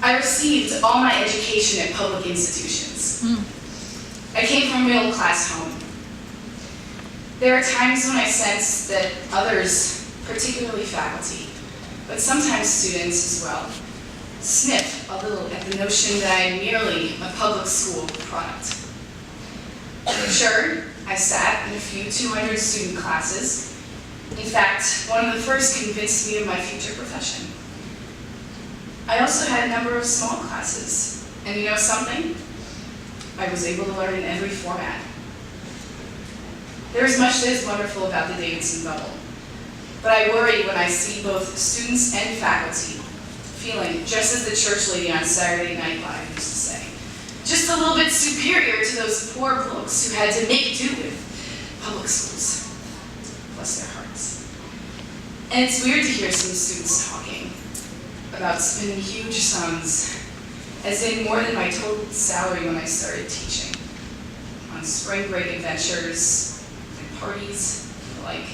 I received all my education at public institutions. I came from a middle-class home. There are times when I sense that others, particularly faculty, but sometimes students as well, sniff a little at the notion that I am merely a public school product. Sure, I sat in a few 200 student classes. In fact, one of the first convinced me of my future profession. I also had a number of small classes, and you know something? I was able to learn in every format. There is much that is wonderful about the Davidson bubble, but I worry when I see both students and faculty feeling, just as the church lady on Saturday Night Live used to say, just a little bit superior to those poor blokes who had to make do with public schools. Bless their hearts. And it's weird to hear some students talking about spending huge sums, as in more than my total salary when I started teaching, on spring break adventures and parties and the like.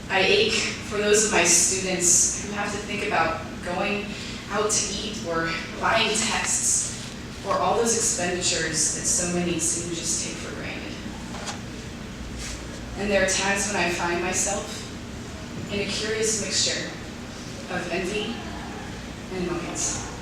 I ache for those of my students who have to think about going out to eat or buying texts or all those expenditures that so many seem to just take for granted. And there are times when I find myself in a curious mixture of envy and annoyance.